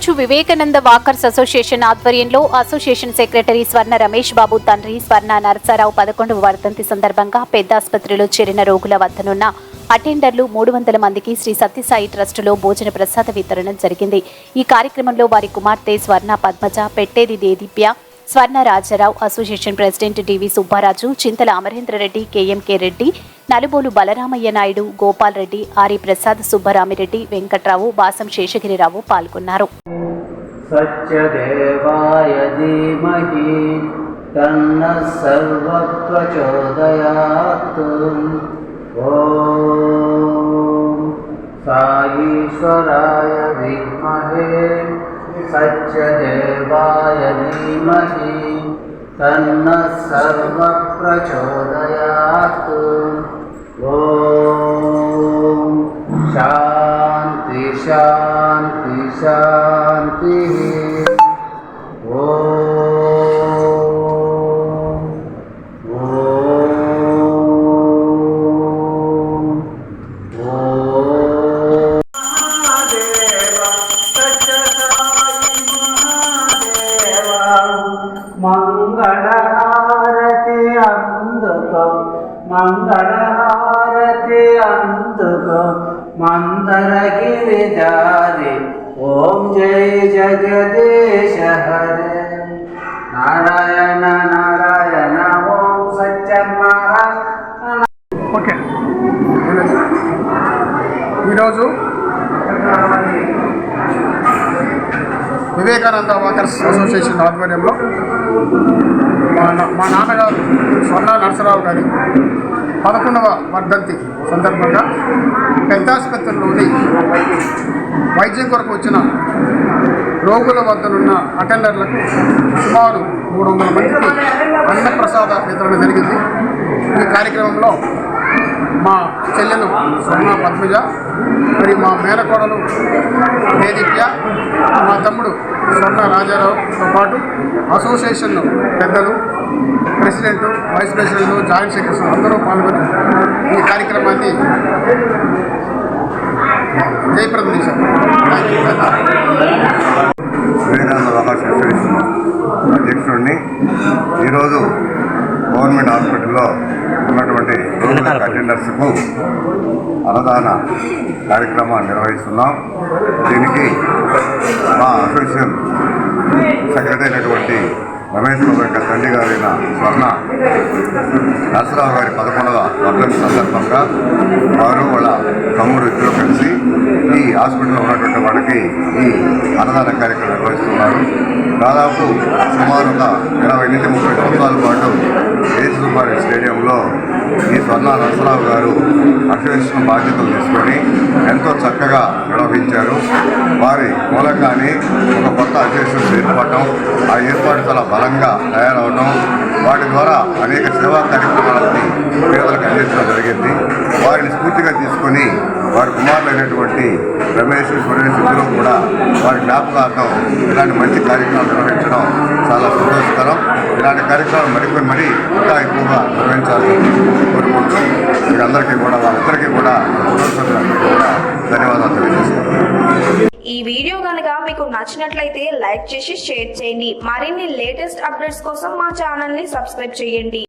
ఈరోజు Vivekananda walkers association ఆధ్వర్యంలో association secretary స్వర్ణ రమేష్ బాబు తండ్రి స్వర్ణ నరసరావు 11వ వర్ధంతి సందర్భంగా పెద్ద ఆసుపత్రిలో చేరిన రోగుల వద్దనున్న అటెండర్లు 300 మందికి శ్రీ సత్యసాయి ట్రస్టులో భోజన ప్రసాద వితరణ జరిగింది. ఈ కార్యక్రమంలో వారి కుమార్తె స్వర్ణ పద్మజ, పెట్టేది దేదీప్య, స్వర్ణ రాజారావు, అసోసియేషన్ ప్రెసిడెంట్ డివి సుబ్బారాజు, చింతల అమరేంద్రరెడ్డి, కేఎంకే రెడ్డి, నలుబోలు బలరామయ్య నాయుడు, గోపాల్ రెడ్డి, ఆరి ప్రసాద్, సుబ్బరామిరెడ్డి, వెంకట్రావు, బాసం శేషగిరిరావు పాల్గొన్నారు. సత్యదేవాయ ధీమహి తన్నః సర్వం ప్రచోదయాత్. ఓం సాయీశ్వరాయ విద్మహే సత్యదేవాయ ధీమహి తన్నః సర్వం ప్రచోదయాత్. ఓం శాంతి శాంతి శాంతి. మంగళహారతి అందుకో మంగళహారతి అందుకో మందరగిరి జారి. ఓం జయ జగదీశ హరే నారాయణ నారాయణ ఓం సత్యనారాయణ. ఓకే, ఈరోజు వివేకానంద వాకర్స్ అసోసియేషన్ ఆధ్వర్యంలో మా నాన్నగారు స్వర్ణ నరసరావు గారి 11వ వర్ధంతి సందర్భంగా పెద్ద ఆసుపత్రిలోని వైద్యం కొరకు వచ్చిన రోగుల వద్దనున్న అటెండర్లకు సుమారు 300 మందికి అన్నప్రసాద వితరణ జరిగింది. ఈ కార్యక్రమంలో మా చెల్లెలు స్వర్ణ పద్మజ, మరి మా మేనకోడలు దేదీప్య, మా తమ్ముడు స్వర్ణ రాజారావుతో పాటు అసోసియేషన్ పెద్దలు, president, vice president, joint secretary అందరూ పాల్గొని ఈ కార్యక్రమాన్ని జయప్రదం చేశారు. వివేకానంద వాకర్స్ అసోసియేషన్ అధ్యక్షుడిని ఈరోజు గవర్నమెంట్ హాస్పిటల్లో ఉన్నటువంటి రోగుల అటెండర్స్కు అన్నదాన కార్యక్రమాన్ని నిర్వహిస్తున్నాం. దీనికి మా అసోసియేషన్ సెక్రటరీ అయినటువంటి రమేష్ బాబు యొక్క తండ్రి గారైన స్వర్ణ నరసరావు గారి 11వ వర్ధంతి సందర్భంగా వారు వాళ్ళ తమ్ముడు ఇద్దరు కలిసి ఈ హాస్పిటల్లో ఉన్నటువంటి వాళ్ళకి ఈ అన్నదాన కార్యక్రమం నిర్వహిస్తున్నారు. దాదాపు సుమారు 20 నుంచి 30 సంవత్సరాల పాటు ఏసుమారి స్టేడియంలో ఈ స్వర్ణ నరసరావు గారు అసోసియేషన్ బాధ్యతలు తీసుకొని ఎంతో చక్కగా నిర్వహించారు. వారి మూలంగానే ఒక కొత్త అసోసియేషన్ ఏర్పడటం, ఆ ఏర్పాటు చాలా బలంగా తయారవడం, వాటి ద్వారా అనేక సేవా కార్యక్రమాలని పేదలకు అందించడం జరిగింది. వారిని స్ఫూర్తిగా తీసుకొని వారి కుమారులైనటువంటి రమేష్, సురేష్ ఇద్దరు కూడా వారి జ్ఞాపకార్థం ఇలాంటి మంచి కార్యక్రమాలు నిర్వహించడం చాలా సంతోషకరం. ఇలాంటి కార్యక్రమాలు మరీ ఇంకా ఎక్కువగా నిర్వహించాలని కోరుకుంటూ మీరందరికీ కూడా వాళ్ళిద్దరికీ కూడా ధన్యవాదాలు తెలియజేస్తున్నాను. ఈ వీడియో కనుక మీకు నచ్చినట్లయితే లైక్ చేసి షేర్ చేయండి. మరిన్ని లేటెస్ట్ అప్డేట్స్ కోసం మా ఛానల్ ని సబ్స్క్రైబ్ చేయండి.